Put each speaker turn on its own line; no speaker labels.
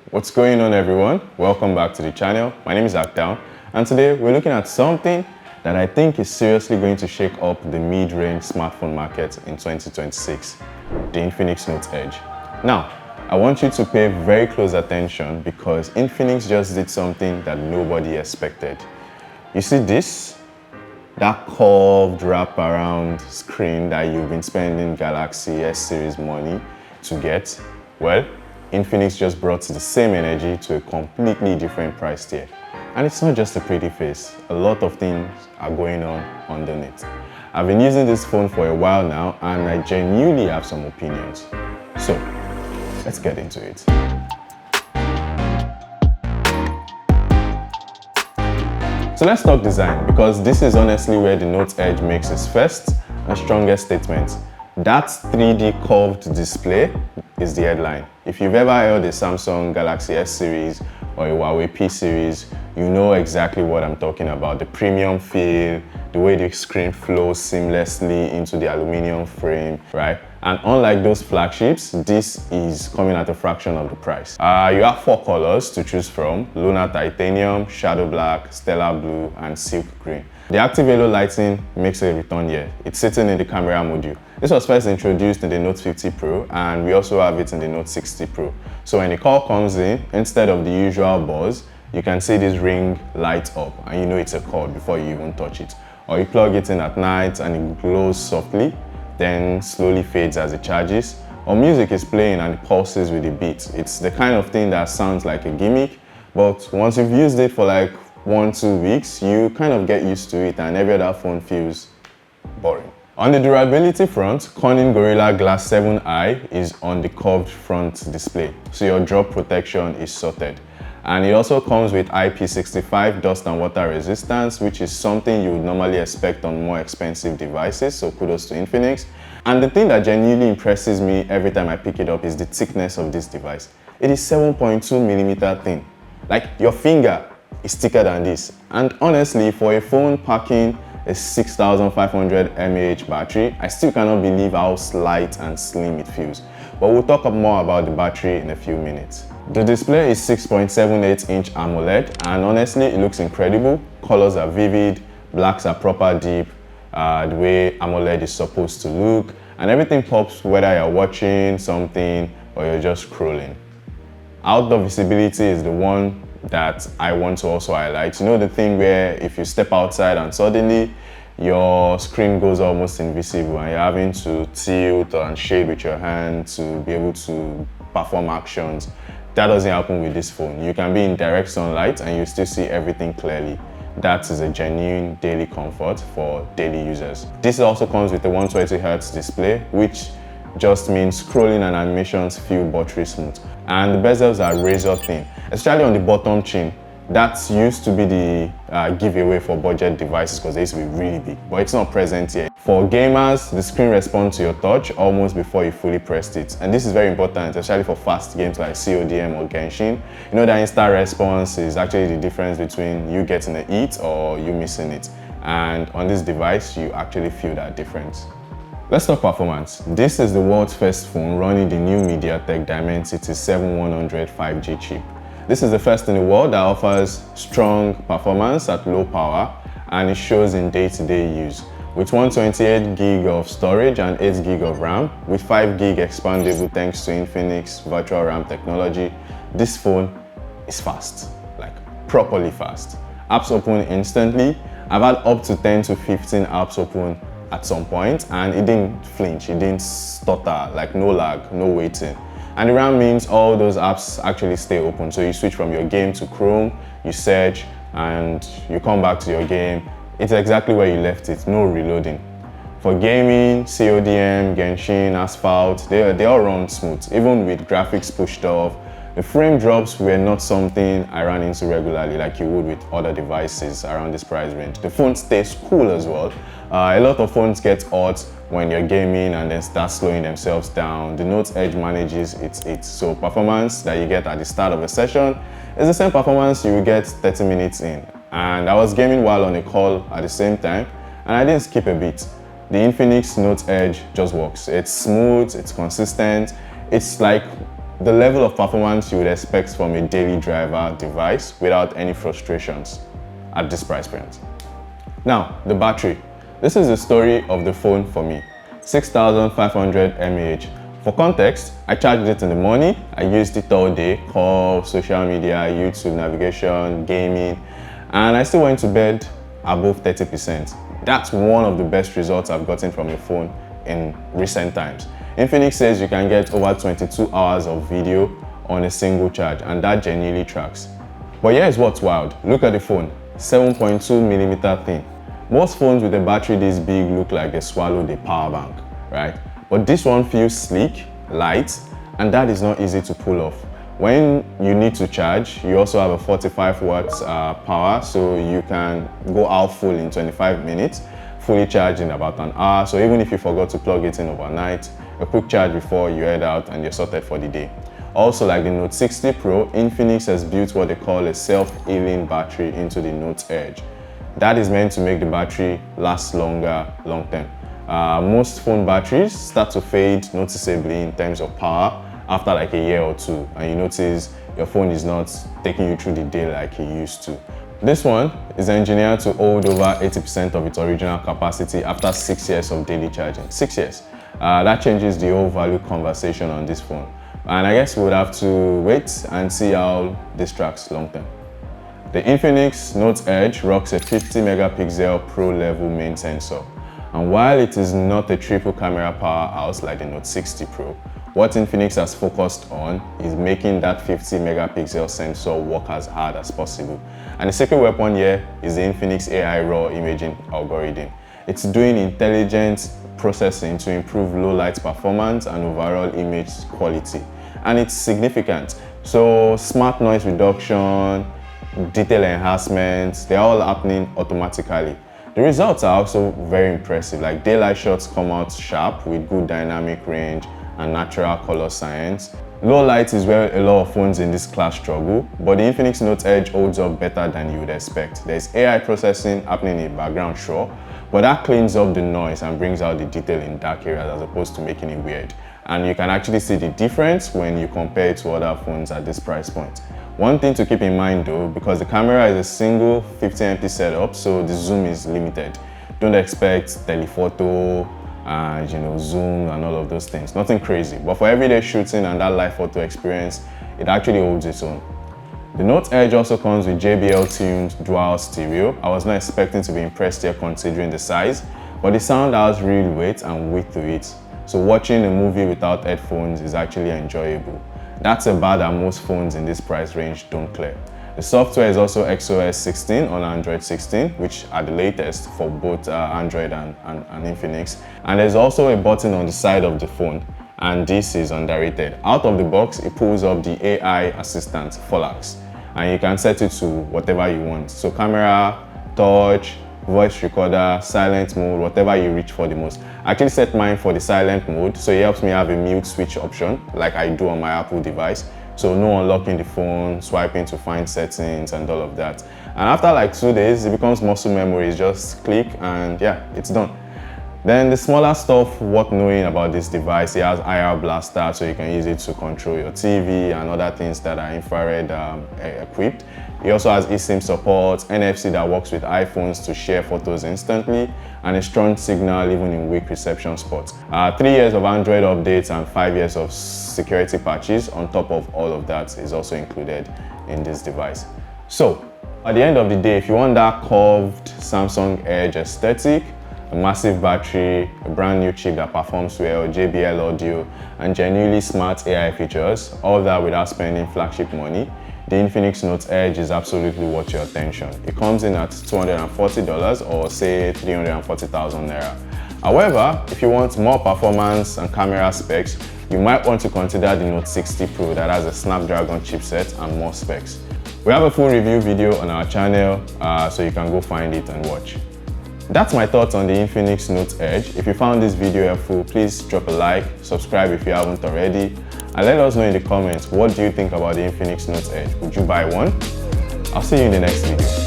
What's going on, everyone? Welcome back to the channel. My name is Akdown, and today we're looking at something that I think is seriously going to shake up the mid-range smartphone market in 2026, the Infinix Note Edge. Now, I want you to pay very close attention because Infinix just did something that nobody expected. You see this? That curved wraparound screen that you've been spending Galaxy S series money to get? Well, Infinix just brought the same energy to a completely different price tier. And it's not just a pretty face, a lot of things are going on underneath. I've been using this phone for a while now and I genuinely have some opinions. So, let's get into it. So let's talk design, because this is honestly where the Note Edge makes its first and strongest statement. That 3D curved display is the headline. If you've ever held a Samsung Galaxy S series or a Huawei P series, you know exactly what I'm talking about. The premium feel, the way the screen flows seamlessly into the aluminum frame, right? And unlike those flagships, this is coming at a fraction of the price. You have 4 colors to choose from: Lunar Titanium, Shadow Black, Stellar Blue, and Silk Green. The active halo lighting makes a return here. It's sitting in the camera module. This was first introduced in the Note 50 Pro, and we also have it in the Note 60 Pro. So when the call comes in, instead of the usual buzz, you can see this ring light up and you know it's a call before you even touch it. Or you plug it in at night and it glows softly, then slowly fades as it charges. Or music is playing and it pulses with the beat. It's the kind of thing that sounds like a gimmick, but once you've used it for like 1-2 weeks, you kind of get used to it and every other phone feels boring. On the durability front, Corning Gorilla Glass 7i is on the curved front display, so your drop protection is sorted. And it also comes with IP65 dust and water resistance, which is something you would normally expect on more expensive devices, so kudos to Infinix. And the thing that genuinely impresses me every time I pick it up is the thickness of this device. It is 7.2mm thin. Like, your finger is thicker than this. And honestly, for a phone packing a 6500 mAh battery, I still cannot believe how slight and slim it feels. But we'll talk more about the battery in a few minutes. The display is 6.78-inch AMOLED, and honestly, it looks incredible. Colors are vivid, blacks are proper deep, the way AMOLED is supposed to look, and everything pops whether you're watching something or you're just scrolling. Outdoor visibility is the one that I want to also highlight. You know, the thing where if you step outside and suddenly your screen goes almost invisible and you're having to tilt and shade with your hand to be able to perform actions. That doesn't happen with this phone. You can be in direct sunlight and you still see everything clearly. That is a genuine daily comfort for daily users. This also comes with a 120Hz display, which just means scrolling and animations feel buttery smooth. And the bezels are razor thin, especially on the bottom chin. That used to be the giveaway for budget devices because they used to be really big, but it's not present here. For gamers, the screen responds to your touch almost before you fully pressed it. And this is very important, especially for fast games like CODM or Genshin. You know that instant response is actually the difference between you getting a hit or you missing it. And on this device, you actually feel that difference. Let's talk performance. This is the world's first phone running the new MediaTek Dimensity 7100 5G chip. This is the first in the world that offers strong performance at low power, and it shows in day-to-day use. With 128GB of storage and 8GB of RAM, with 5GB expandable thanks to Infinix virtual RAM technology, this phone is fast, like properly fast. Apps open instantly. I've had up to 10 to 15 apps open at some point, and it didn't flinch, it didn't stutter, like no lag, no waiting. And the RAM means all those apps actually stay open. So you switch from your game to Chrome, you search, and you come back to your game. It's exactly where you left it, no reloading. For gaming, CODM, Genshin, Asphalt, they all run smooth. Even with graphics pushed off, the frame drops were not something I ran into regularly like you would with other devices around this price range. The phone stays cool as well. A lot of phones get hot when you're gaming and then start slowing themselves down. The Note Edge manages it. So performance that you get at the start of a session is the same performance you will get 30 minutes in. And I was gaming while on a call at the same time, and I didn't skip a beat. The Infinix Note Edge just works. It's smooth, it's consistent, it's like the level of performance you would expect from a daily driver device without any frustrations at this price point. Now, the battery. This is the story of the phone for me. 6,500 mAh. For context, I charged it in the morning. I used it all day, call, social media, YouTube, navigation, gaming, and I still went to bed above 30%. That's one of the best results I've gotten from a phone in recent times. Infinix says you can get over 22 hours of video on a single charge, and that genuinely tracks. But here's what's wild. Look at the phone, 7.2mm thin. Most phones with a battery this big look like they swallowed a power bank, right? But this one feels sleek, light, and that is not easy to pull off. When you need to charge, you also have a 45 watts power, so you can go out full in 25 minutes, fully charged in about an hour. So even if you forgot to plug it in overnight, a quick charge before you head out and you're sorted for the day. Also, like the Note 60 Pro, Infinix has built what they call a self-healing battery into the Note Edge. That is meant to make the battery last longer long term. Most phone batteries start to fade noticeably in terms of power after like a year or two, and you notice your phone is not taking you through the day like it used to. This one is engineered to hold over 80% of its original capacity after 6 years of daily charging. 6 years. That changes the whole value conversation on this phone. And I guess we would have to wait and see how this tracks long term. The Infinix Note Edge rocks a 50 megapixel pro level main sensor. And while it is not a triple camera powerhouse like the Note 60 Pro, what Infinix has focused on is making that 50 megapixel sensor work as hard as possible. And the secret weapon here is the Infinix AI raw imaging algorithm. It's doing intelligent processing to improve low light performance and overall image quality. And it's significant. So smart noise reduction, detail enhancements, they're all happening automatically. The results are also very impressive, like daylight shots come out sharp with good dynamic range and natural color science. Low light is where a lot of phones in this class struggle, but the Infinix Note Edge holds up better than you would expect. There's AI processing happening in the background, sure, but that cleans up the noise and brings out the detail in dark areas as opposed to making it weird. And you can actually see the difference when you compare it to other phones at this price point. One thing to keep in mind though, because the camera is a single 50MP setup, so the zoom is limited. Don't expect telephoto and zoom and all of those things. Nothing crazy, but for everyday shooting and that live photo experience, it actually holds its own. The Note Edge also comes with JBL tuned dual stereo. I was not expecting to be impressed here considering the size, but the sound has real weight and width to it. So watching a movie without headphones is actually enjoyable. That's a bar that most phones in this price range don't clear. The software is also XOS 16 on Android 16, which are the latest for both Android and Infinix. And there's also a button on the side of the phone, and this is underrated. Out of the box, it pulls up the AI assistant, Folax, and you can set it to whatever you want. So camera, touch, voice recorder, silent mode, whatever you reach for the most. I actually set mine for the silent mode, so it helps me have a mute switch option like I do on my Apple device. So no unlocking the phone, swiping to find settings and all of that. And after like 2 days, it becomes muscle memory. It's just click and yeah, it's done. Then the smaller stuff worth knowing about this device, it has IR blaster, so you can use it to control your TV and other things that are infrared equipped. It also has eSIM support, NFC that works with iPhones to share photos instantly, and a strong signal even in weak reception spots. 3 years of Android updates and 5 years of security patches on top of all of that is also included in this device. So at the end of the day, if you want that curved Samsung Edge aesthetic, a massive battery, a brand new chip that performs well, JBL audio, and genuinely smart AI features, all that without spending flagship money, the Infinix Note Edge is absolutely worth your attention. It comes in at $240 or say 340,000 naira. However, if you want more performance and camera specs, you might want to consider the Note 60 Pro that has a Snapdragon chipset and more specs. We have a full review video on our channel, so you can go find it and watch. That's my thoughts on the Infinix Note Edge. If you found this video helpful, please drop a like, subscribe if you haven't already, and let us know in the comments, what do you think about the Infinix Note Edge? Would you buy one? I'll see you in the next video.